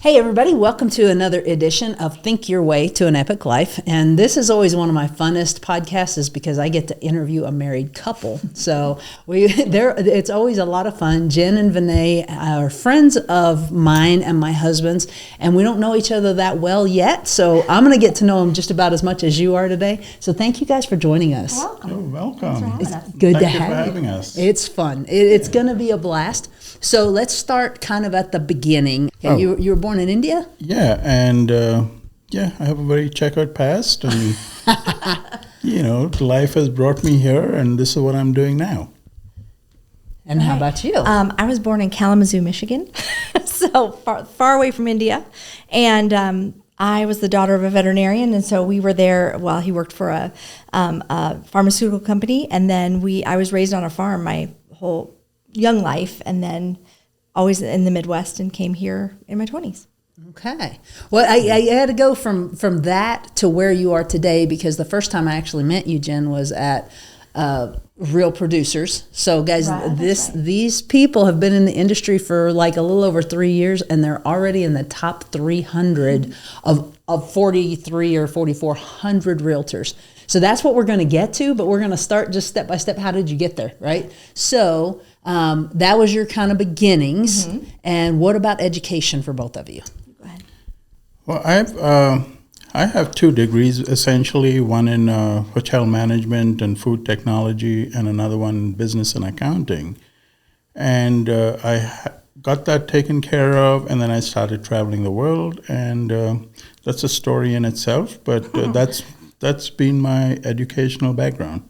Hey everybody, welcome to another edition of Think Your Way to an Epic Life. And this is always one of my funnest podcasts is because I get to interview a married couple. So it's always a lot of fun. Jen and Vinay are friends of mine and my husband's, and we don't know each other that well yet. So I'm going to get to know them just about as much as you are today. So thank you guys for joining us. Welcome. Oh, welcome. It's good to Thank you for have having you. us. It's fun. It's going to be a blast. So let's start kind of at the beginning. Oh. You were born in India? Yeah, and I have a very checkered past, and life has brought me here, and this is what I'm doing now. And how about you? I was born in Kalamazoo, Michigan, so far away from India, and I was the daughter of a veterinarian, and so we were there while he worked for a pharmaceutical company, and then I was raised on a farm my whole young life, and then always in the Midwest, and came here in my 20s. Okay. Well, I had to go from that to where you are today, because the first time I actually met you, Jen, was at Real Producers. So guys, these people have been in the industry for like a little over 3 years, and they're already in the top 300 of 43 or 4,400 realtors. So that's what we're going to get to, but we're going to start just step by step. How did you get there, right? So that was your kind of beginnings. Mm-hmm. And what about education for both of you? Go ahead. Well, I have 2 degrees, essentially, one in hotel management and food technology, and another one in business and accounting. And I got that taken care of, and then I started traveling the world, and that's a story in itself, but that's been my educational background.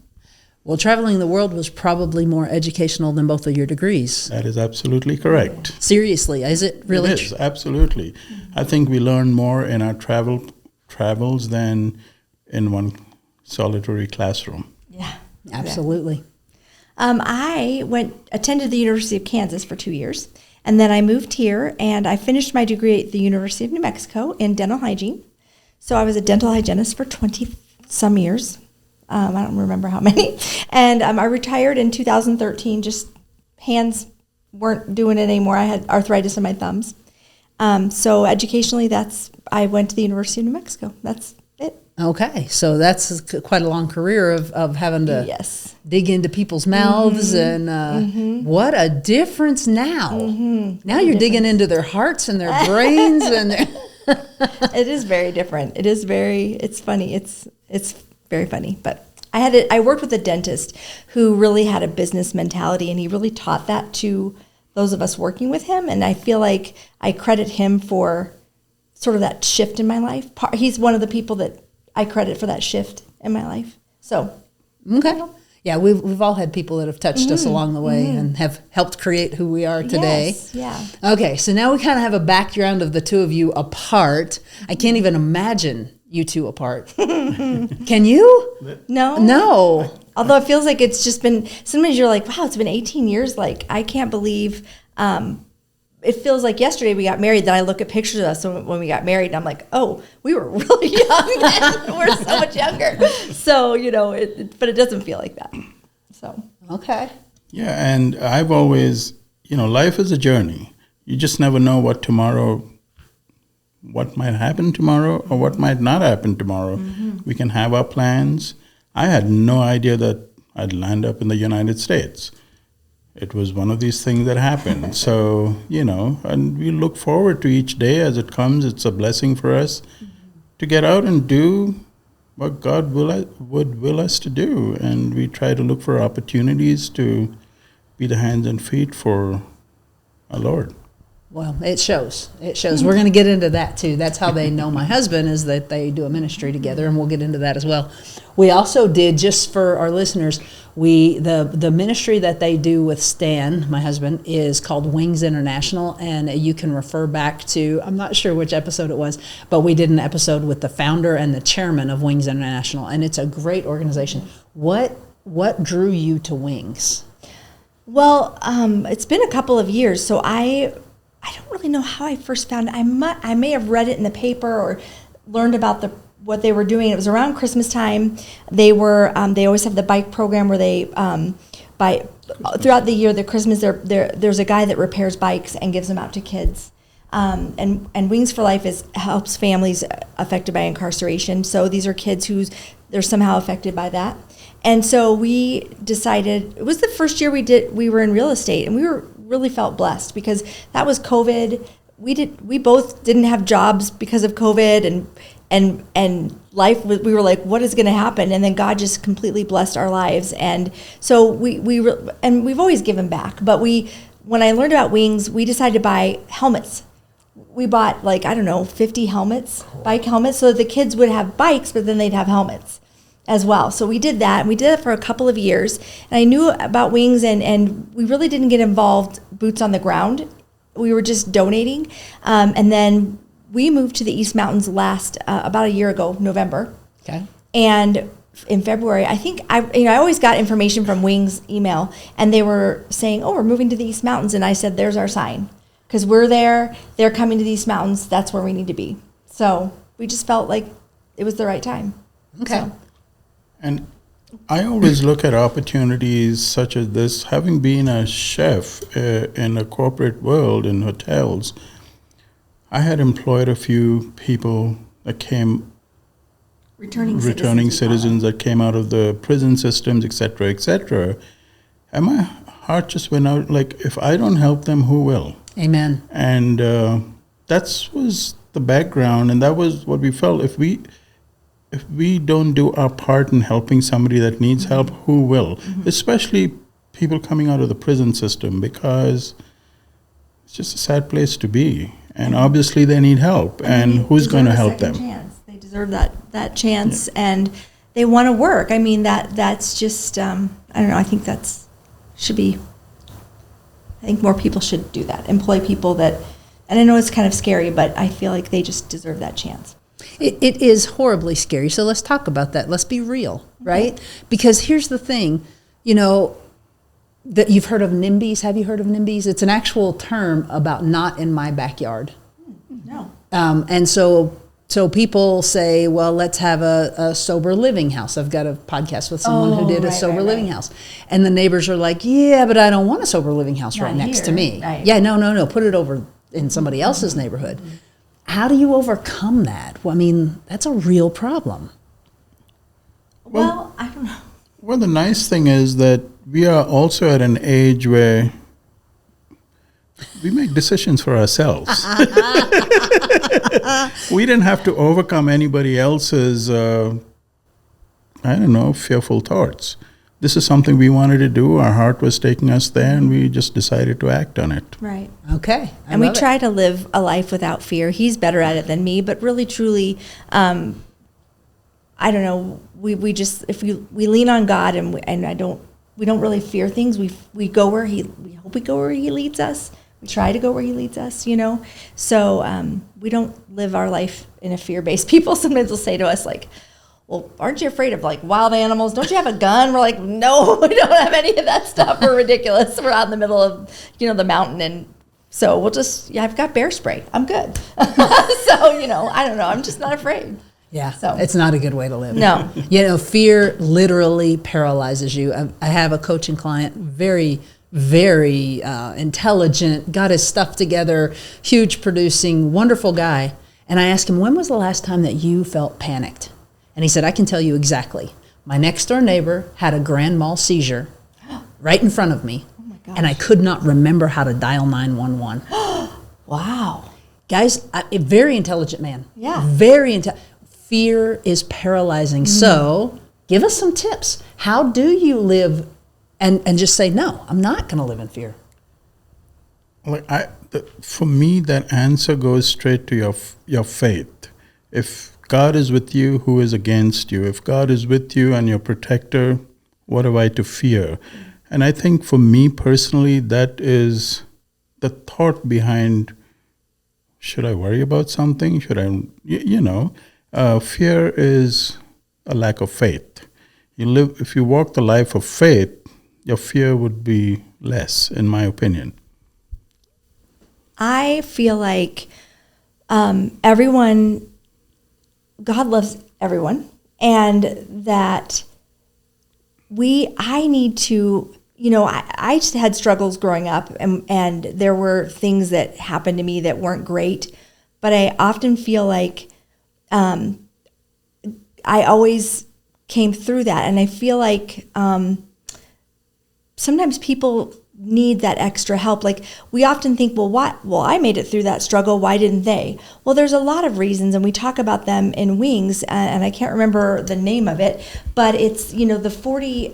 Well, traveling the world was probably more educational than both of your degrees. That is absolutely correct. Seriously, is it really? It is, absolutely. I think we learn more in our travels than in one solitary classroom. Yeah, absolutely. I attended the University of Kansas for 2 years, and then I moved here, and I finished my degree at the University of New Mexico in dental hygiene. So I was a dental hygienist for 20-some years. I don't remember how many. And I retired in 2013. Just hands weren't doing it anymore. I had arthritis in my thumbs. So educationally, I went to the University of New Mexico. That's it. Okay, so that's quite a long career of having to dig into people's mouths, and what a difference now. Mm-hmm. Now you're digging into their hearts and their brains, and it is very different. It's funny. It's very funny. But I worked with a dentist who really had a business mentality, and he really taught that to those of us working with him. And I feel like I credit him for sort of that shift in my life. He's one of the people that I credit for that shift in my life. So, okay. Yeah, we've all had people that have touched us along the way and have helped create who we are today. Yes, yeah. Okay, so now we kind of have a background of the two of you apart. I can't even imagine you two apart. Can you? No. Although it feels like it's just been, sometimes you're like, wow, it's been 18 years. Like, I can't believe, it feels like yesterday we got married. Then I look at pictures of us when we got married, and I'm like, oh, we were really young then. We're so much younger. So, but it doesn't feel like that. So. Okay. Yeah, and I've always, life is a journey. You just never know what might happen tomorrow or what might not happen tomorrow. Mm-hmm. We can have our plans. I had no idea that I'd land up in the United States. It was one of these things that happened. So, and we look forward to each day as it comes. It's a blessing for us to get out and do what God would will us to do. And we try to look for opportunities to be the hands and feet for our Lord. Well, it shows. We're going to get into that too. That's how they know my husband, is that they do a ministry together, and we'll get into that as well. We also did, just for our listeners, the ministry that they do with Stan, my husband, is called Wings International, and you can refer back to, I'm not sure which episode it was, but we did an episode with the founder and the chairman of Wings International, and it's a great organization. What drew you to Wings? Well, it's been a couple of years, so I don't really know how I first found it. I may have read it in the paper or learned about what they were doing. It was around Christmas time. They always have the bike program where they throughout the year, the Christmas, there's a guy that repairs bikes and gives them out to kids. And Wings for Life helps families affected by incarceration. So these are kids they're somehow affected by that. And so we decided, it was the first year we were in real estate, and we really felt blessed because that was COVID. We both didn't have jobs because of COVID, and life, we were like, what is going to happen? And then God just completely blessed our lives. And so we've always given back, but when I learned about Wings, we decided to buy helmets. We bought 50 helmets, bike helmets, so that the kids would have bikes, but then they'd have helmets as well. So we did that, and we did it for a couple of years. And I knew about Wings, and we really didn't get involved boots on the ground. We were just donating. And then we moved to the East Mountains about a year ago, November. Okay. And in February, I think I always got information from Wings email, and they were saying, "Oh, we're moving to the East Mountains." And I said, "There's our sign, because we're there. They're coming to the East Mountains. That's where we need to be." So we just felt like it was the right time. Okay. So. And I always look at opportunities such as this. Having been a chef in a corporate world in hotels, I had employed a few people that came, returning citizens that came out of the prison systems, etc., etc. And my heart just went out, like, if I don't help them, who will? Amen. And that was the background, and that was what we felt. If we don't do our part in helping somebody that needs help, who will? Mm-hmm. Especially people coming out of the prison system, because it's just a sad place to be. And obviously they need help, and who's going to help them? Chance. They deserve that chance, and they want to work. I mean, that's just, I don't know, I think I think more people should do that, employ people that, and I know it's kind of scary, but I feel like they just deserve that chance. It is horribly scary. So let's talk about that. Let's be real, right? Okay. Because here's the thing, that you've heard of NIMBYs. Have you heard of NIMBYs? It's an actual term about not in my backyard. No. And so people say, well, let's have a sober living house. I've got a podcast with someone who did a sober living house. And the neighbors are like, yeah, but I don't want a sober living house right next to me. Right. Yeah, no, put it over in somebody else's neighborhood. Mm-hmm. How do you overcome that? Well, I mean, that's a real problem. Well, I don't know. Well, the nice thing is that we are also at an age where we make decisions for ourselves. We didn't have to overcome anybody else's, fearful thoughts. This is something we wanted to do. Our heart was taking us there, and we just decided to act on it. Right. Okay. And we try to live a life without fear. He's better at it than me, but really, truly, I don't know. We lean on God, and we don't really fear things. We go where we hope we go where He leads us. We try to go where He leads us, So we don't live our life in a fear-based. People sometimes will say to us, like, well, aren't you afraid of wild animals? Don't you have a gun? We're like, no, we don't have any of that stuff. We're ridiculous. We're out in the middle of, the mountain. And so we'll I've got bear spray. I'm good. So, I don't know. I'm just not afraid. Yeah. So it's not a good way to live. No. Fear literally paralyzes you. I have a coaching client, very, very intelligent, got his stuff together, huge producing, wonderful guy. And I asked him, when was the last time that you felt panicked? And he said, I can tell you exactly. My next door neighbor had a grand mal seizure right in front of me. Oh my gosh. And I could not remember how to dial 911. Wow. Guys, very intelligent man. Yeah. Very intelligent. Fear is paralyzing. So give us some tips. How do you live and just say, no, I'm not going to live in fear? For me, that answer goes straight to your faith. If God is with you, who is against you? If God is with you and your protector, what have I to fear? And I think for me personally, that is the thought behind, should I worry about something? Should I, fear is a lack of faith. If you walk the life of faith, your fear would be less, in my opinion. I feel like God loves everyone, and that I need to I just had struggles growing up, and there were things that happened to me that weren't great, but I often feel like I always came through that, and I feel like sometimes people need that extra help. Like, we often think, well, I made it through that struggle, why didn't they? Well, there's a lot of reasons, and we talk about them in Wings, and I can't remember the name of it, but it's, the 40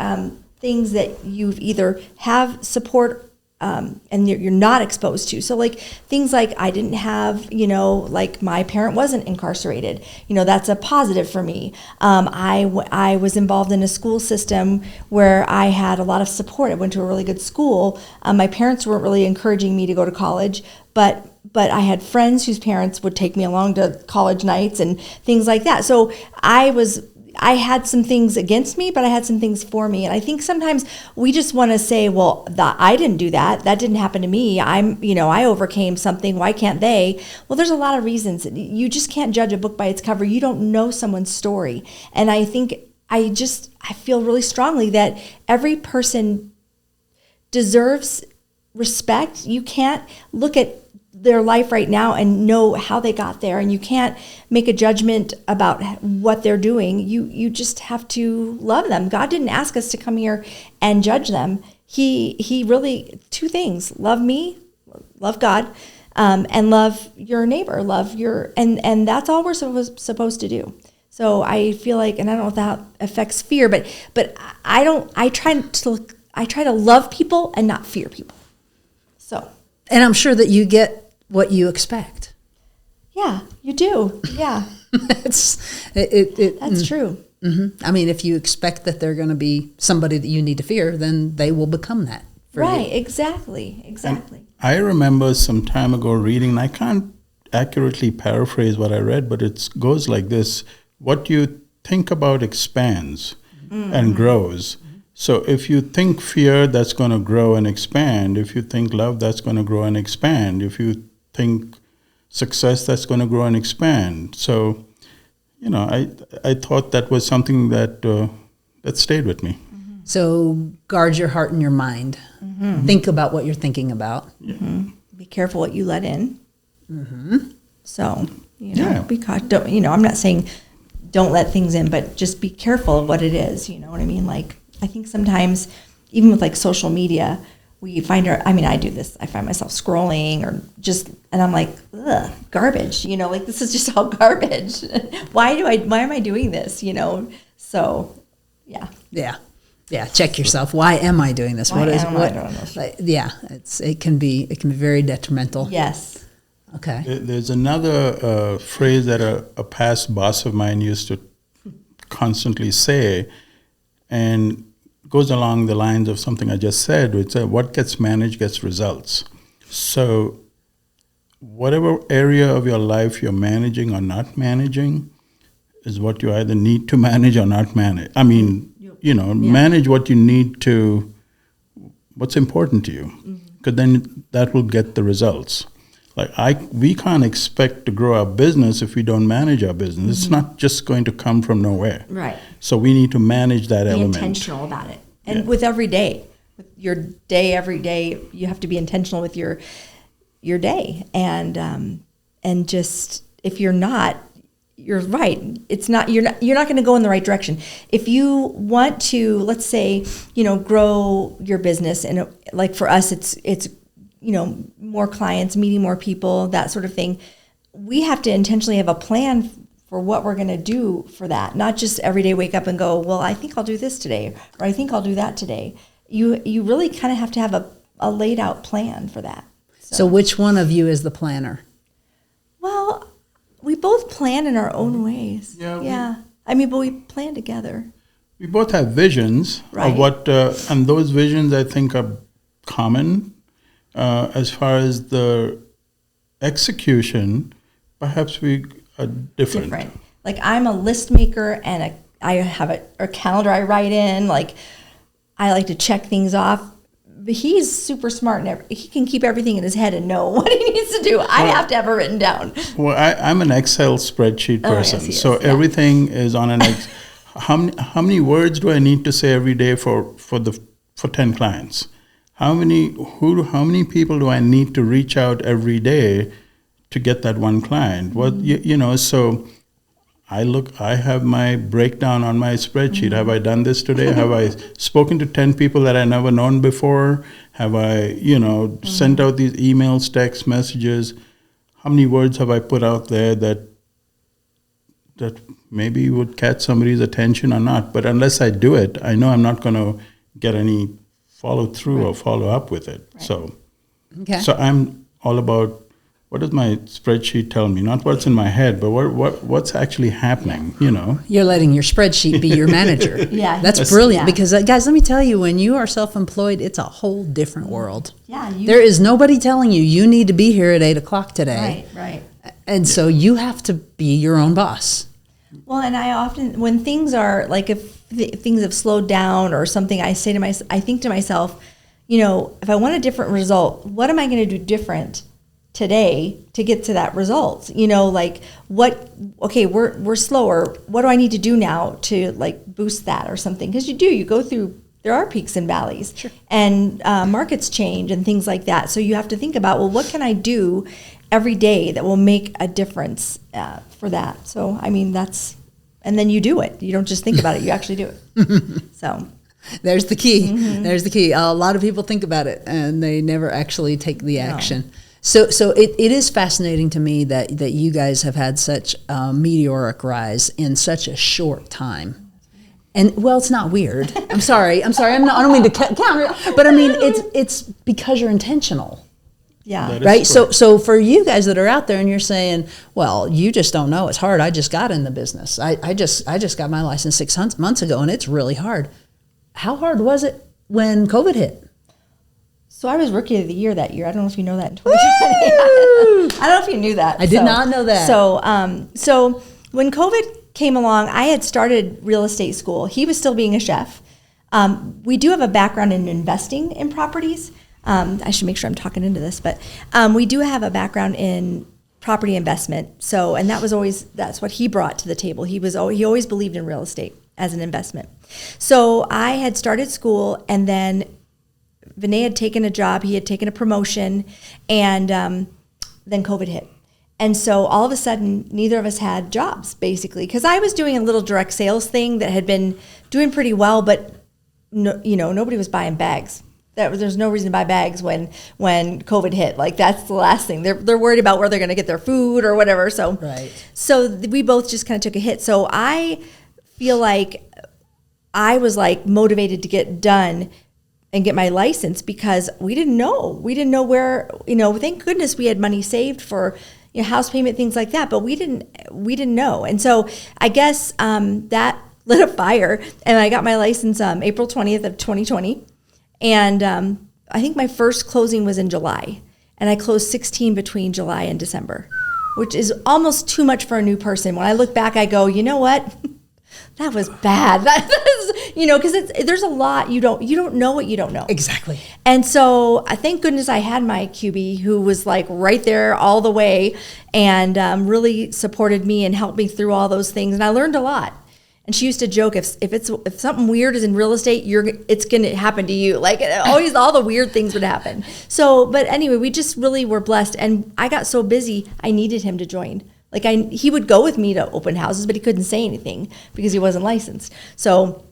things that you either have support and you're not exposed to. So like things like I didn't have, like my parent wasn't incarcerated. That's a positive for me. I was involved in a school system where I had a lot of support. I went to a really good school. My parents weren't really encouraging me to go to college, but I had friends whose parents would take me along to college nights and things like that. So I had some things against me, but I had some things for me. And I think sometimes we just want to say, well, I didn't do that. That didn't happen to me. I overcame something. Why can't they? Well, there's a lot of reasons. You just can't judge a book by its cover. You don't know someone's story. And I think I feel really strongly that every person deserves respect. You can't look at their life right now and know how they got there, and you can't make a judgment about what they're doing. You just have to love them. God didn't ask us to come here and judge them. He really, two things: love me, love God, and love your neighbor, and that's all we're supposed to do. So I feel like, and I don't know if that affects fear, but I try to love people and not fear people. So. And I'm sure that you get what you expect. Yeah, you do. Yeah. That's true. Mm-hmm. I mean, if you expect that they're going to be somebody that you need to fear, then they will become that for you. Right, exactly. And I remember some time ago reading, and I can't accurately paraphrase what I read, but it goes like this: what you think about expands and grows. So if you think fear, that's going to grow and expand. If you think love, that's going to grow and expand. If you think success, that's going to grow and expand. So, I thought that was something that stayed with me. Mm-hmm. So guard your heart and your mind. Mm-hmm. Think about what you're thinking about. Mm-hmm. Be careful what you let in. Mm-hmm. So, be caught. I'm not saying don't let things in, but just be careful of what it is. You know what I mean? Like, I think sometimes, even with like social media, I do this. I find myself scrolling and I'm like, ugh, garbage, like this is just all garbage. Why am I doing this? So, yeah. Yeah. Yeah. Check yourself. Why am I doing this? It can be very detrimental. Yes. Okay. There's another phrase that a past boss of mine used to constantly say, and goes along the lines of something I just said, which is what gets managed gets results. So whatever area of your life you're managing or not managing is what you either need to manage or not manage. I mean, manage what you need to, what's important to you, because then that will get the results. We can't expect to grow our business if we don't manage our business. Mm-hmm. It's not just going to come from nowhere. Right. So we need to manage that element. Be intentional about it. And with every day, with your day, every day, you have to be intentional with your day. And just, if you're not, you're right. It's not, you're not going to go in the right direction. If you want to, let's say, grow your business, and like for us, it's more clients, meeting more people, that sort of thing. We have to intentionally have a plan for what we're going to do for that. Not just every day wake up and go, well, I think I'll do this today, or I think I'll do that today. You really kind of have to have a laid out plan for that. So which one of you is the planner? Well, we both plan in our own ways. Yeah. But we plan together. We both have visions of what, and those visions I think are common. As far as the execution, perhaps we are different. Like, I'm a list maker, and I have a calendar I write in. Like, I like to check things off. But he's super smart, and he can keep everything in his head and know what he needs to do. I have to have it written down. Well, I'm an Excel spreadsheet person. Yes, so everything is on an how many words do I need to say every day for for 10 clients. How many people do I need to reach out every day to get that one client? What so I have my breakdown on my spreadsheet. Have I done this today? Have I spoken to 10 people that I never known before? Have I, sent out these emails, text messages? How many words have I put out there that maybe would catch somebody's attention or not? But unless I do it, I know I'm not going to get any follow through or follow up with it. Right. So I'm all about, what does my spreadsheet tell me? Not what's in my head, but what's actually happening, You're letting your spreadsheet be your manager. Yeah. That's brilliant because, guys, let me tell you, when you are self-employed, it's a whole different world. Yeah. There is nobody telling you need to be here at 8 o'clock today. Right. And so you have to be your own boss. Well, and I often, when things are, like if things have slowed down or something, I think to myself, if I want a different result, what am I going to do different today to get to that result? We're slower. What do I need to do now to boost that or something? Because you go through, there are peaks and valleys. Sure. And markets change and things like that. So you have to think about, well, what can I do every day that will make a difference for that? So, and then you do it. You don't just think about it, you actually do it. So there's the key. Mm-hmm. There's the key. A lot of people think about it and they never actually take the action. No. So it is fascinating to me that you guys have had such a meteoric rise in such a short time. And it's not weird. I'm sorry. I don't mean to counter, but it's because you're intentional. Yeah. Right. So for you guys that are out there and you're saying, well, you just don't know, it's hard. I just got in the business. I just got my license 6 months ago and it's really hard. How hard was it when COVID hit? So I was Rookie of the Year that year. I don't know if you know that in 2020. I don't know if you knew that. I did not know that. So when COVID came along, I had started real estate school. He was still being a chef. We do have a background in investing in properties. I should make sure I'm talking into this, but we do have a background in property investment. So, and that's what he brought to the table. He always believed in real estate as an investment. So I had started school, and then Vinay had taken a job, he had taken a promotion, and then COVID hit. And so all of a sudden, neither of us had jobs, basically, because I was doing a little direct sales thing that had been doing pretty well, but nobody was buying bags. There's no reason to buy bags when COVID hit. That's the last thing. They're worried about where they're going to get their food or whatever. So, right. So we both just kind of took a hit. So I feel like I was motivated to get done and get my license because we didn't know. We didn't know where, thank goodness we had money saved for house payment, things like that, but we didn't know. And so I guess that lit a fire, and I got my license April 20th of 2020. And I think my first closing was in July, and I closed 16 between July and December, which is almost too much for a new person. When I look back, I go, you know what? That was bad. That is, because there's a lot you don't know what you don't know. Exactly. And so I thank goodness I had my QB who was right there all the way and really supported me and helped me through all those things. And I learned a lot. And she used to joke, if something weird is in real estate, it's going to happen to you. Always all the weird things would happen. So, but anyway, we just really were blessed. And I got so busy, I needed him to join. He would go with me to open houses, but he couldn't say anything because he wasn't licensed. So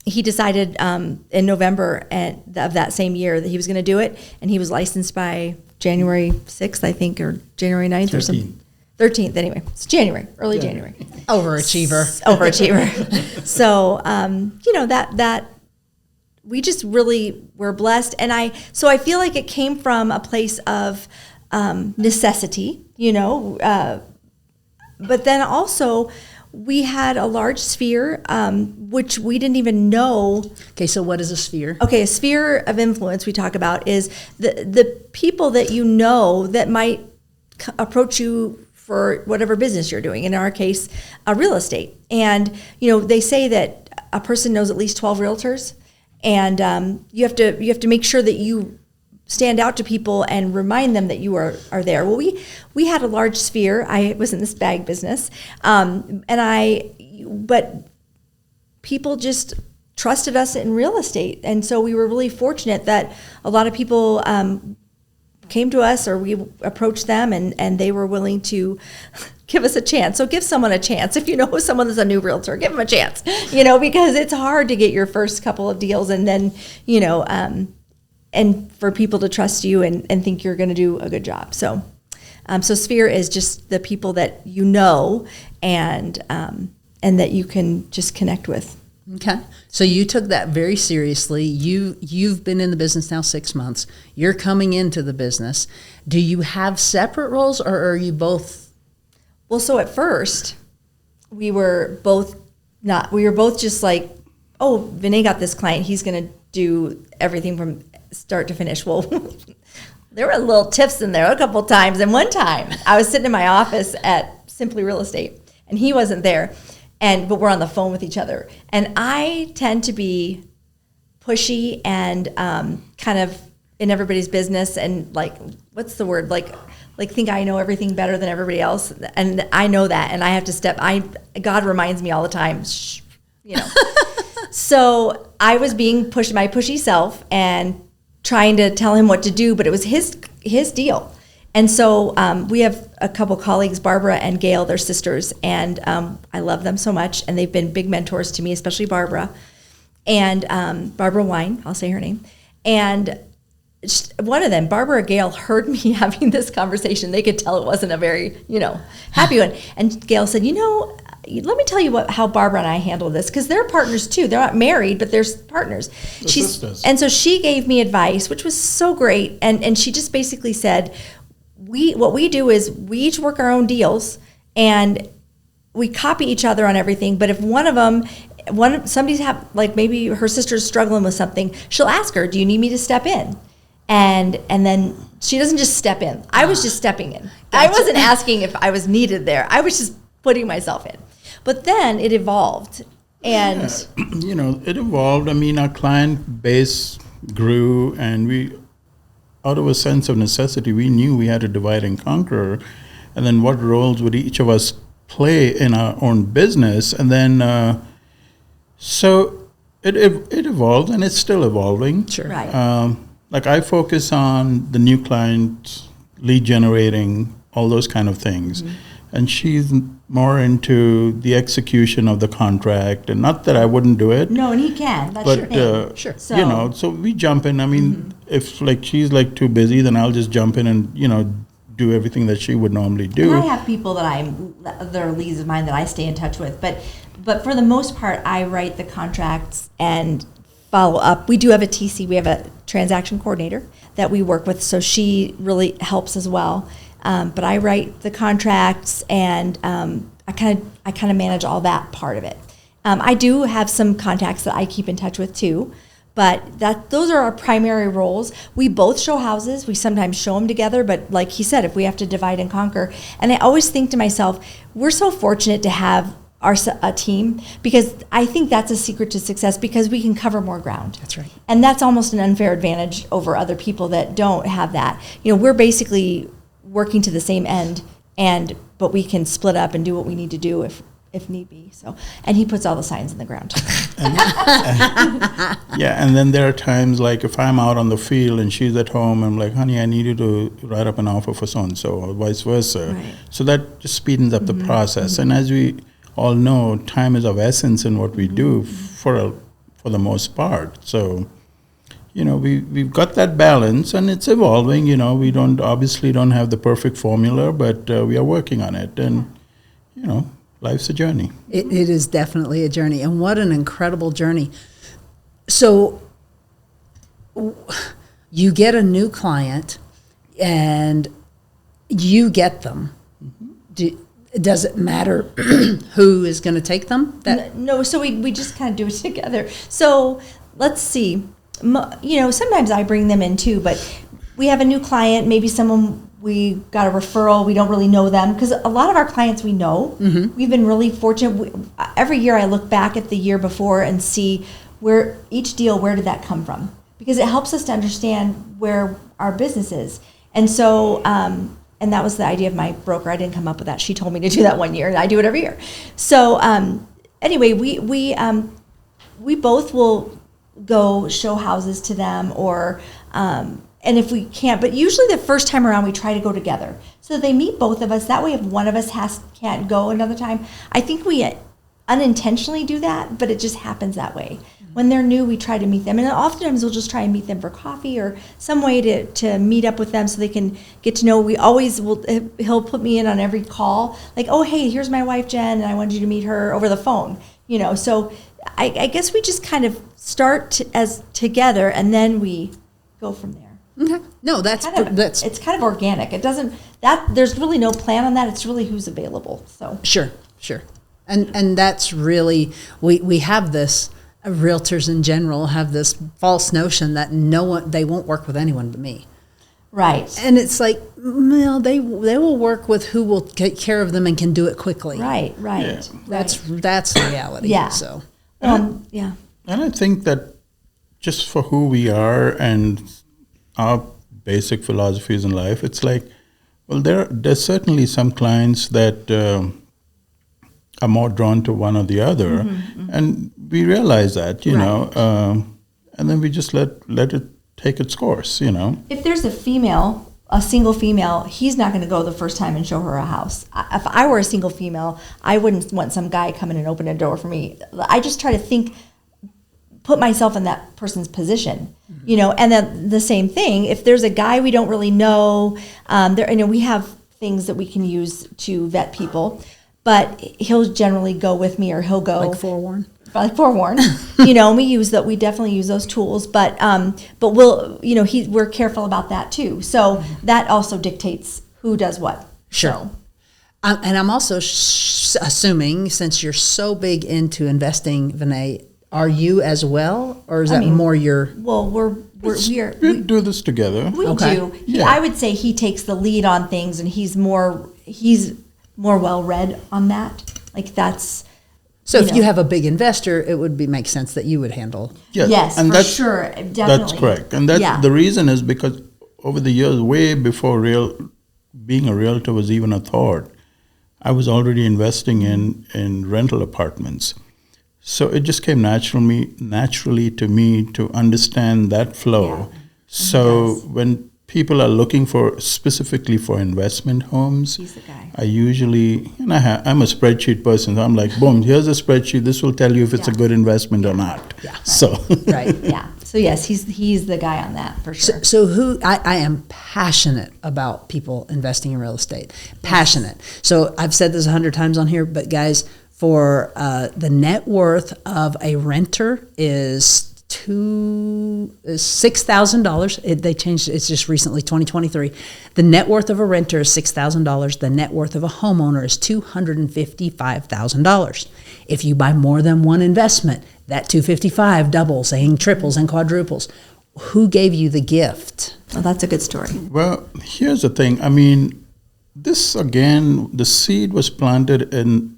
he decided in November of that same year that he was going to do it. And he was licensed by January 6th, I think, or January 9th 13th. Or something. 13th, anyway. It's January, early January. Overachiever. So, that we just really were blessed. And I feel like it came from a place of necessity, but then also we had a large sphere, which we didn't even know. Okay, so what is a sphere? Okay, a sphere of influence we talk about is the people that that might approach you for whatever business you're doing. In our case, real estate. And, they say that a person knows at least 12 realtors, and you have to make sure that you stand out to people and remind them that you are there. Well, we had a large sphere. I was in this bag business, but people just trusted us in real estate. And so we were really fortunate that a lot of people came to us, or we approached them, and they were willing to give us a chance. So give someone a chance. If you know someone that's a new realtor, give them a chance, because it's hard to get your first couple of deals, and then, and for people to trust you and think you're going to do a good job. So Sphere is just the people that and that you can just connect with. Okay. So you took that very seriously. You've been in the business now 6 months. You're coming into the business. Do you have separate roles, or are you both? Well, so at first we were both just like, oh, Vinay got this client. He's going to do everything from start to finish. Well, there were little tips in there a couple times. And one time I was sitting in my office at Simply Real Estate, and he wasn't there. But we're on the phone with each other. And I tend to be pushy and kind of in everybody's business, and like, what's the word? Like think I know everything better than everybody else. And I know that, and I have to God reminds me all the time, shh, So I was being pushed, my pushy self, and trying to tell him what to do, but it was his deal. And so we have a couple colleagues, Barbara and Gail, they're sisters, and I love them so much, and they've been big mentors to me, especially Barbara. And Barbara Wine, I'll say her name. And one of them, Barbara or Gail, heard me having this conversation. They could tell it wasn't a very, happy one. And Gail said, let me tell you how Barbara and I handle this, because they're partners too. They're not married, but they're partners. And so she gave me advice, which was so great. And she just basically said, what we do is we each work our own deals, and we copy each other on everything. But if somebody's maybe her sister's struggling with something, she'll ask her, do you need me to step in? And then she doesn't just step in. I was just stepping in. Gotcha. I wasn't asking if I was needed there. I was just putting myself in. But then it evolved. And it evolved. I mean, our client base grew, and out of a sense of necessity, we knew we had to divide and conquer, and then what roles would each of us play in our own business, and then so it evolved, and it's still evolving. Sure. Right. Like I focus on the new client, lead generating, all those kind of things, and she's more into the execution of the contract, and not that I wouldn't do it. No, and he can. That's your name. Sure. So we jump in. I mean, if she's too busy, then I'll just jump in and do everything that she would normally do. And I have people that are leads of mine that I stay in touch with, but for the most part, I write the contracts and follow up. We do have a TC. We have a transaction coordinator that we work with, so she really helps as well. But I write the contracts, and I kind of manage all that part of it. I do have some contacts that I keep in touch with too, but those are our primary roles. We both show houses. We sometimes show them together, but like he said, if we have to divide and conquer, and I always think to myself, we're so fortunate to have a team, because I think that's a secret to success, because we can cover more ground. That's right. And that's almost an unfair advantage over other people that don't have that. We're basically working to the same end, but we can split up and do what we need to do if need be. So, and he puts all the signs in the ground. And then there are times like if I'm out on the field and she's at home, I'm like, honey, I need you to write up an offer for so-and-so, or vice versa. Right. So that just speeds up the process. And as we all know, time is of essence in what we do for the most part. So, we've got that balance, and it's evolving. We don't have the perfect formula, but we are working on it. And, life's a journey. It is definitely a journey, and what an incredible journey. So you get a new client, and you get them. Does it matter who is going to take them? No, so we just kind of do it together. So let's see. Sometimes I bring them in too, but we have a new client, maybe someone we got a referral, we don't really know them, because a lot of our clients we know. We've been really fortunate. Every year I look back at the year before and see where did that come from, because it helps us to understand where our business is. And so, and that was the idea of my broker. I didn't come up with that. She told me to do that one year, and I do it every year. So anyway, we we both will go show houses to them, or and if we can't, but usually the first time around we try to go together so they meet both of us. That way, if one of us can't go another time, I think we unintentionally do that, but it just happens that way. When they're new, we try to meet them, and oftentimes we'll just try and meet them for coffee or some way to meet up with them so they can get to know. We always will. He'll put me in on every call, like, oh hey, here's my wife Jen, and I wanted you to meet her over the phone. So I guess we just kind of start as together, and then we go from there. Okay. No, that's it's kind of organic. It doesn't there's really no plan on that. It's really who's available. So sure, and that's really we have this. Realtors in general have this false notion that they won't work with anyone but me. Right. And it's like, well, they will work with who will take care of them and can do it quickly. Right. Yeah. That's the reality. Yeah. So. Yeah. And I think that just for who we are and our basic philosophies in life, it's like, well, there's certainly some clients that are more drawn to one or the other, and we realize that, you know, and then we just let it take its course, you know. If there's a single female, he's not going to go the first time and show her a house. If I were a single female, I wouldn't want some guy coming and opening a door for me. I just try to put myself in that person's position, you know. And then the same thing, if there's a guy we don't really know, we have things that we can use to vet people. But he'll generally go with me, or he'll go like forewarn. We definitely use those tools. But we'll, we're careful about that too. So that also dictates who does what. Sure. So. And I'm also assuming, since you're so big into investing, Vinay, are you as well, or is that more your? Well, we do this together. We okay. do. Yeah. I would say he takes the lead on things, and he's more well-read on that. Like that's... So if you have a big investor, it would make sense that you would handle... Yes, and for sure. Definitely. That's correct. And the reason is because over the years, way before being a realtor was even a thought, I was already investing in rental apartments. So it just came naturally to me to understand that flow. Yeah. So when people are looking specifically for investment homes, he's the guy. I usually, I'm a spreadsheet person, so I'm like, boom, here's a spreadsheet. This will tell you if it's a good investment or not. Yeah. So right. Yeah. So yes, he's the guy on that for sure. So I am passionate about people investing in real estate. Passionate. So I've said this 100 times on here, but guys, for the net worth of a renter is $6,000. They changed. It's just recently 2023. The net worth of a renter is $6,000. The net worth of a homeowner is $255,000. If you buy more than one investment, that $255 doubles and triples and quadruples. Who gave you the gift? Well, that's a good story. Well, here's the thing. I mean, this again, the seed was planted in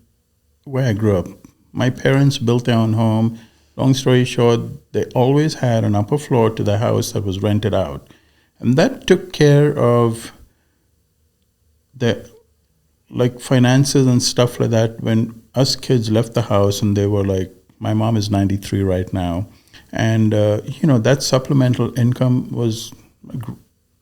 where I grew up. My parents built their own home. Long story short, they always had an upper floor to the house that was rented out. And that took care of the finances and stuff like that. When us kids left the house and they were like, my mom is 93 right now. And, that supplemental income was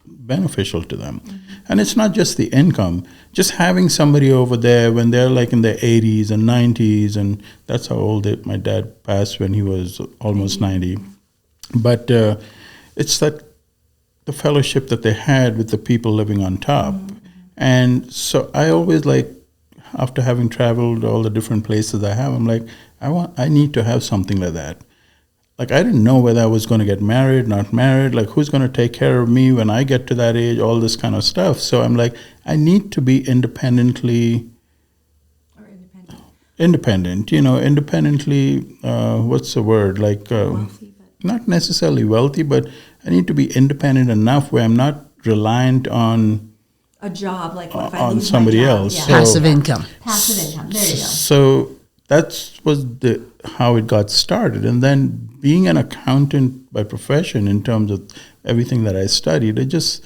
beneficial to them. Mm-hmm. And it's not just the income. Just having somebody over there when they're like in their 80s and 90s, and that's how old my dad passed when he was almost 90. But it's that the fellowship that they had with the people living on top. Mm-hmm. And so I always after having traveled all the different places I have, I'm like, I need to have something like that. I didn't know whether I was going to get married, not married, who's going to take care of me when I get to that age, all this kind of stuff. So I'm like, I need to be independently, what's the word? Wealthy, not necessarily wealthy, but I need to be independent enough where I'm not reliant on a job, what if I on lose somebody my job? else. Yeah. So, Passive income. Passive income. There you go. So that was how it got started. And then being an accountant by profession in terms of everything that I studied, this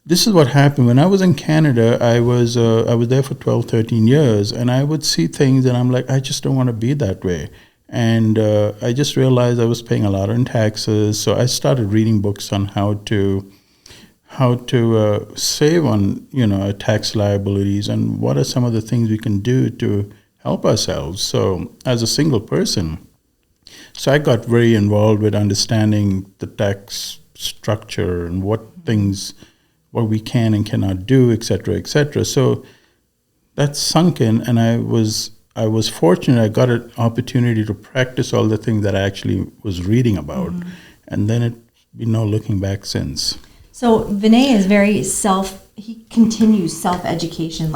is what happened. When I was in Canada, I was there for 12, 13 years, and I would see things and I'm like, I just don't want to be that way. And I just realized I was paying a lot in taxes. So I started reading books on how to save on tax liabilities and what are some of the things we can do to help ourselves. So as a single person, so I got very involved with understanding the tax structure and what we can and cannot do, et cetera, et cetera. So that sunk in, and I was fortunate. I got an opportunity to practice all the things that I actually was reading about, and then looking back since. So Vinay is he continues self-education.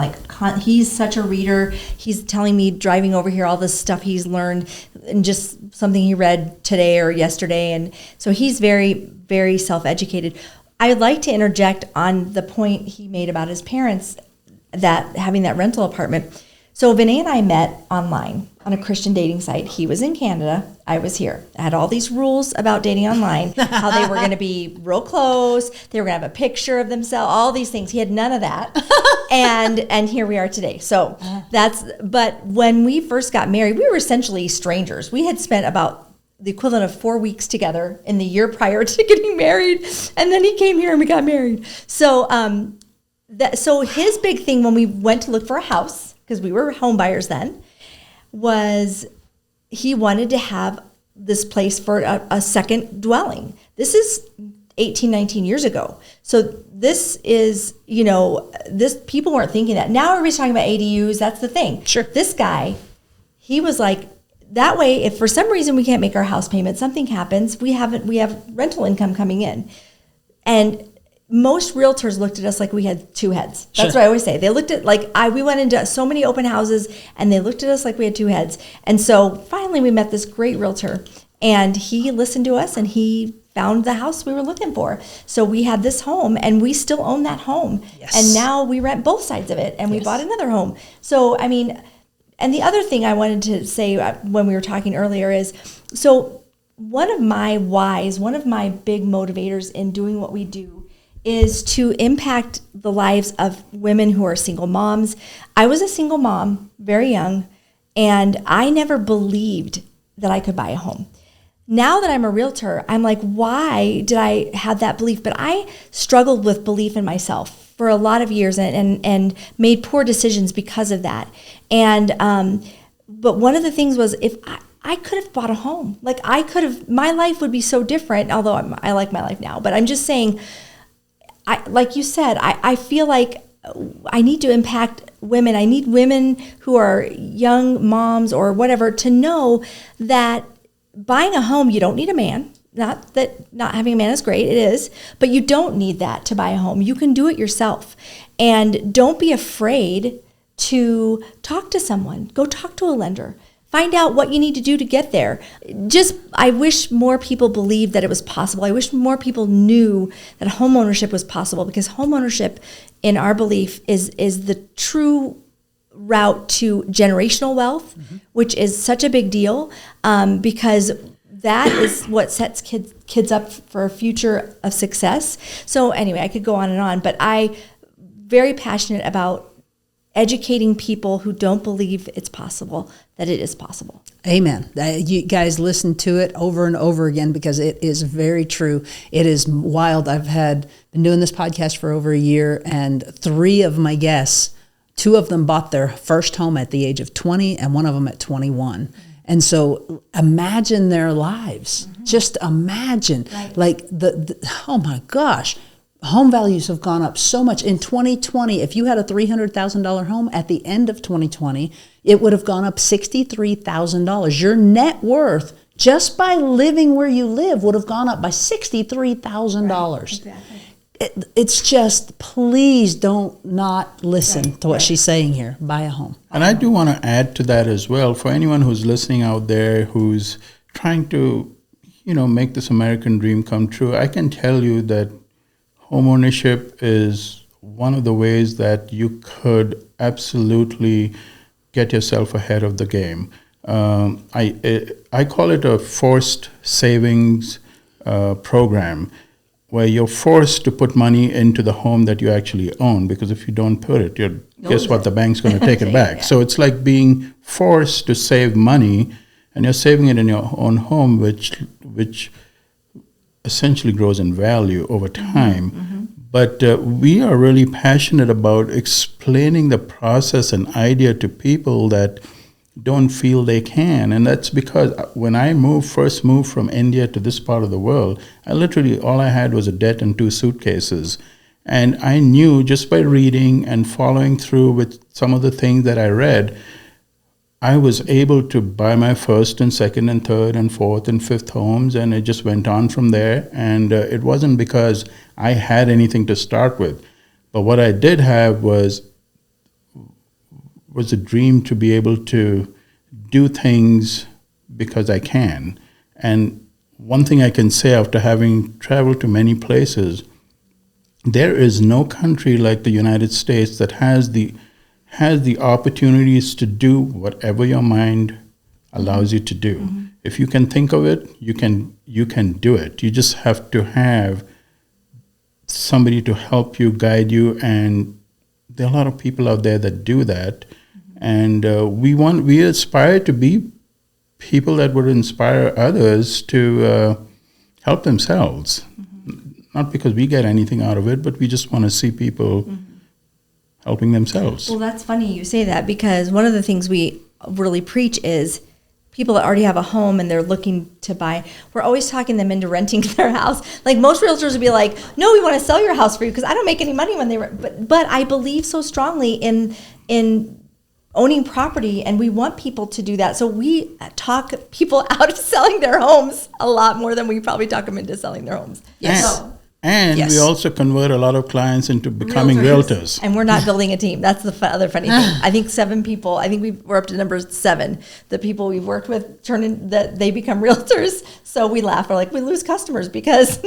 He's such a reader. He's telling me driving over here all this stuff he's learned and just something he read today or yesterday. And so he's very, very self-educated. I would like to interject on the point he made about his parents that having that rental apartment. So Vinay and I met online on a Christian dating site. He was in Canada. I was here. I had all these rules about dating online, how they were going to be real close. They were going to have a picture of themselves, all these things. He had none of that. and here we are today. So but when we first got married, we were essentially strangers. We had spent about the equivalent of 4 weeks together in the year prior to getting married. And then he came here and we got married. So, so his big thing when we went to look for a house, because we were home buyers then, was he wanted to have this place for a second dwelling. This is 18, 19 years ago. So this is, people weren't thinking that. Now everybody's talking about ADUs. That's the thing. Sure. This guy, he was like, that way, if for some reason we can't make our house payment, something happens, we have rental income coming in. And most realtors looked at us like we had two heads. That's what I always say. They looked at we went into so many open houses and they looked at us like we had two heads. And so finally we met this great realtor and he listened to us and he found the house we were looking for. So we had this home and we still own that home. Yes. And now we rent both sides of it and we bought another home. So, and the other thing I wanted to say when we were talking earlier is, so one of my whys, one of my big motivators in doing what we do is to impact the lives of women who are single moms. I was a single mom, very young, and I never believed that I could buy a home. Now that I'm a realtor, I'm like, why did I have that belief? But I struggled with belief in myself for a lot of years and made poor decisions because of that. And but one of the things was if I could have bought a home. My life would be so different, although I like my life now. But I'm just saying, like you said, I feel like I need to impact women. I need women who are young moms or whatever to know that buying a home, you don't need a man. Not that not having a man is great, it is, but you don't need that to buy a home. You can do it yourself. And don't be afraid to talk to someone. Go talk to a lender. Find out what you need to do to get there. I wish more people believed that it was possible. I wish more people knew that homeownership was possible, because homeownership, in our belief, is the true route to generational wealth, which is such a big deal, because that is what sets kids up for a future of success. So anyway, I could go on, but I'm very passionate about educating people who don't believe it's possible, that it is possible. Amen. You guys listen to it over and over again because it is very true. It is wild. I've been doing this podcast for over a year, and 3 of my guests, 2 of them bought their first home at the age of 20 and 1 of them at 21. And so imagine their lives. Just imagine. Right. Oh my gosh. Home values have gone up so much. In 2020, if you had a $300,000 home at the end of 2020, it would have gone up $63,000. Your net worth, just by living where you live, would have gone up by $63,000. Right, exactly. It's just, please don't not listen to what she's saying here. Buy a home. And I do want to add to that as well. For anyone who's listening out there who's trying to, make this American dream come true, I can tell you that homeownership is one of the ways that you could absolutely get yourself ahead of the game. I call it a forced savings program, where you're forced to put money into the home that you actually own, because if you don't put it, guess what? The bank's going to take it back. Yeah. So it's like being forced to save money and you're saving it in your own home, which essentially grows in value over time. But we are really passionate about explaining the process and idea to people that don't feel they can. And that's because when I first moved from India to this part of the world, all I had was a debt and 2 suitcases. And I knew just by reading and following through with some of the things that I read, I was able to buy my first and second and third and fourth and fifth homes, and it just went on from there. And it wasn't because I had anything to start with. But what I did have was a dream to be able to do things because I can. And one thing I can say after having traveled to many places, there is no country like the United States that has the opportunities to do whatever your mind allows you to do. If you can think of it, you can do it. You just have to have somebody to help you, guide you, and there are a lot of people out there that do that. And we aspire to be people that would inspire others to help themselves. Not because we get anything out of it, but we just want to see people helping themselves. Well, that's funny you say that, because one of the things we really preach is people that already have a home and they're looking to buy, we're always talking them into renting their house. Like most realtors would be like, no, we want to sell your house for you because I don't make any money when they rent. But I believe so strongly in owning property, and we want people to do that. So we talk people out of selling their homes a lot more than we probably talk them into selling their homes. Yes. And Yes. we also convert a lot of clients into becoming realtors. And we're not building a team. That's the other funny thing. I think 7 people, we're up to number 7. The people we've worked with that they become realtors. So we laugh. We're like, we lose customers because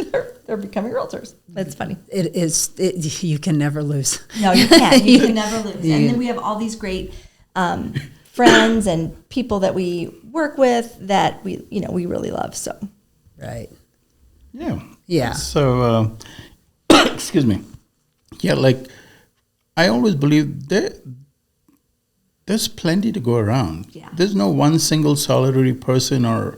they're becoming realtors. That's funny. You can never lose. No, you can't. You can never lose. And then we have all these great friends and people that we work with that we really love. So, Right. Yeah. Yeah. So, excuse me. Yeah, like I always believe there's plenty to go around. Yeah. There's no one single solitary person or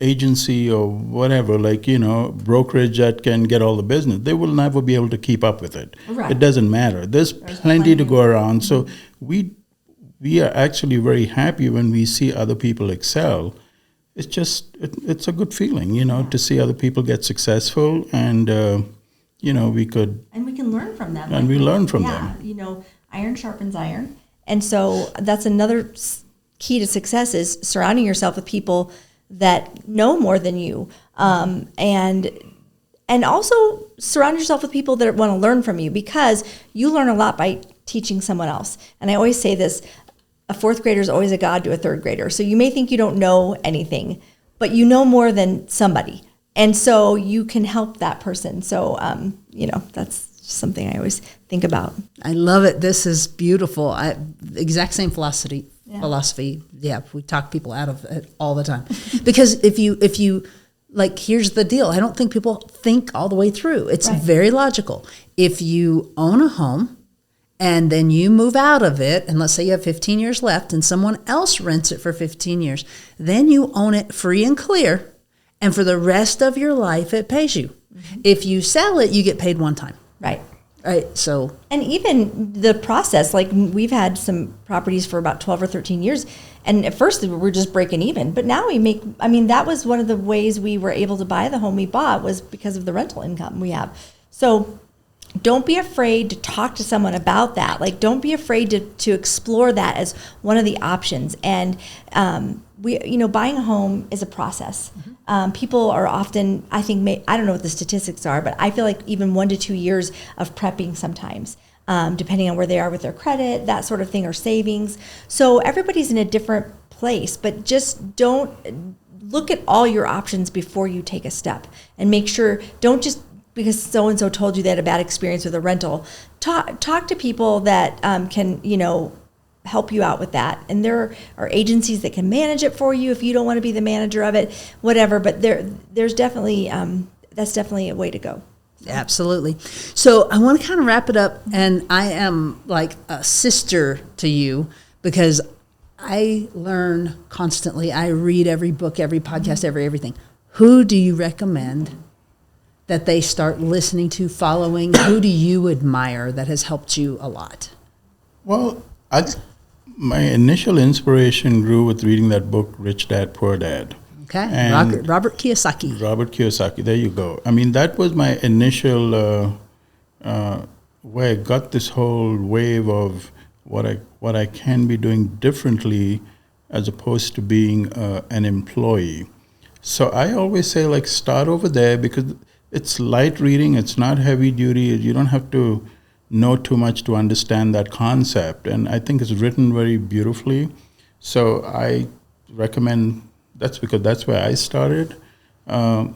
agency or whatever, brokerage that can get all the business. They will never be able to keep up with it. Right. It doesn't matter. There's plenty to go around. So we are actually very happy when we see other people excel. It's just, it's a good feeling, to see other people get successful, and, we could. And we can learn from them. And we learn from them. Yeah, iron sharpens iron. And so that's another key to success is surrounding yourself with people that know more than you. And also surround yourself with people that want to learn from you, because you learn a lot by teaching someone else. And I always say this, a 4th grader is always a god to a 3rd grader. So you may think you don't know anything, but you know more than somebody. And so you can help that person. So, that's something I always think about. I love it. This is beautiful. Exact same philosophy. Yeah, we talk people out of it all the time. Because if you like, here's the deal. I don't think people think all the way through. It's very logical. If you own a home, and then you move out of it, and let's say you have 15 years left and someone else rents it for 15 years, then you own it free and clear, and for the rest of your life, it pays you. If you sell it, you get paid one time. Right. Right. So. And even the process, like we've had some properties for about 12 or 13 years, and at first we were just breaking even, but now that was one of the ways we were able to buy the home we bought, was because of the rental income we have. So don't be afraid to talk to someone about that. Like, don't be afraid to explore that as one of the options. And buying a home is a process. People are often, I think, I don't know what the statistics are, but I feel like even 1 to 2 years of prepping sometimes, depending on where they are with their credit, that sort of thing, or savings. So everybody's in a different place, but just don't look at all your options before you take a step, and make sure, don't just because so-and-so told you they had a bad experience with a rental. Talk to people that can, help you out with that. And there are agencies that can manage it for you if you don't want to be the manager of it, whatever. But there's definitely, that's definitely a way to go. Absolutely. So I want to kind of wrap it up, and I am like a sister to you, because I learn constantly. I read every book, every podcast, everything. Who do you recommend that they start listening to, following? Who do you admire that has helped you a lot? Well, my initial inspiration grew with reading that book, Rich Dad, Poor Dad. Okay, And Robert Kiyosaki. Robert Kiyosaki, there you go. I mean, that was my initial where I got this whole wave of what I can be doing differently as opposed to being an employee. So I always say, like, start over there because it's light reading. It's not heavy duty. You don't have to know too much to understand that concept. And I think it's written very beautifully. So I recommend, that's because that's where I started. And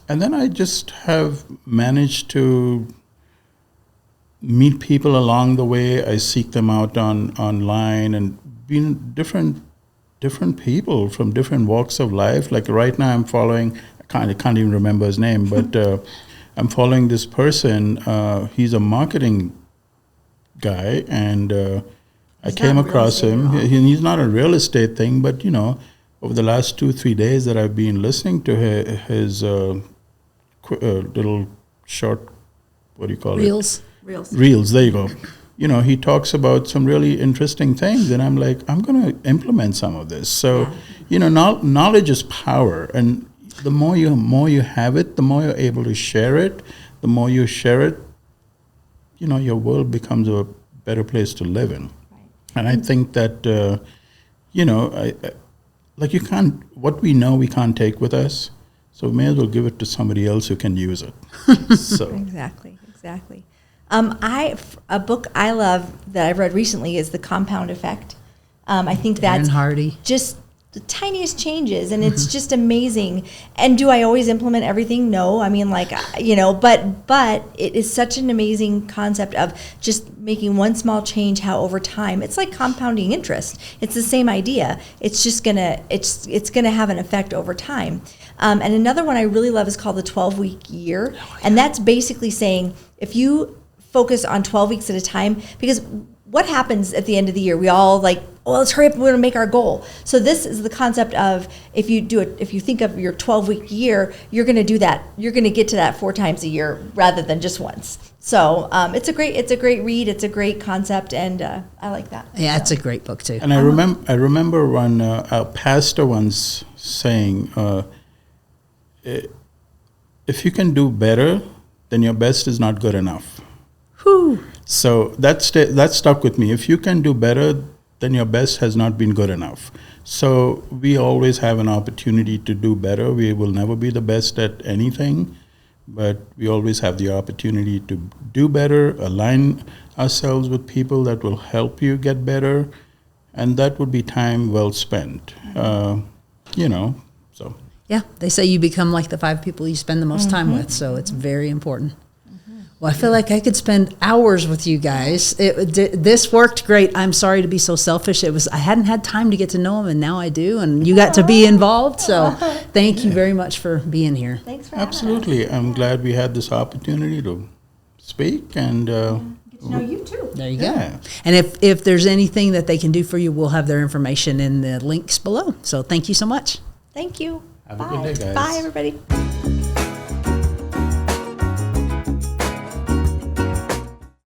then I just have managed to meet people along the way. I seek them out online and being different people from different walks of life. Like right now I'm following, I can't even remember his name, but I'm following this person. He's a marketing guy, and I came across him. He's not a real estate thing, but over the last 2-3 days that I've been listening to his little short, what do you call it? Reels, there you go. He talks about some really interesting things, and I'm like, I'm going to implement some of this. So, knowledge is power, and the more you have it, the more you're able to share it. The more you share it, your world becomes a better place to live in. Right. And I think that, you can't, what we know we can't take with us, so we may as well give it to somebody else who can use it. So Exactly. A book I love that I've read recently is The Compound Effect. I think that's just the tiniest changes, and it's just amazing. And do I always implement everything? No. I mean, but it is such an amazing concept of just making one small change, how over time, it's like compounding interest. It's the same idea. It's just it's gonna have an effect over time. And another one I really love is called the 12-week year. And that's basically saying if you focus on 12 weeks at a time, because what happens at the end of the year? We all let's hurry up, we're gonna make our goal. So this is the concept of if you think of your 12-week year, you're gonna do that. You're gonna get to that 4 times a year rather than just once. So it's a great read. It's a great concept, and I like that. Yeah, it's a great book too. And I remember one a pastor once saying, if you can do better, then your best is not good enough. Whew. So that stuck with me. If you can do better, then your best has not been good enough. So we always have an opportunity to do better. We will never be the best at anything, but we always have the opportunity to do better, align ourselves with people that will help you get better, and that would be time well spent. So. Yeah, they say you become like the 5 people you spend the most time with, so it's very important. Well, I feel like I could spend hours with you guys. This worked great. I'm sorry to be so selfish. I hadn't had time to get to know him, and now I do, and you got to be involved. So thank you very much for being here. Thanks for having us. Absolutely. I'm glad we had this opportunity to speak and get to know you too. There you go. And if there's anything that they can do for you, we'll have their information in the links below. So thank you so much. Thank you. Have a good day, guys. Bye, everybody.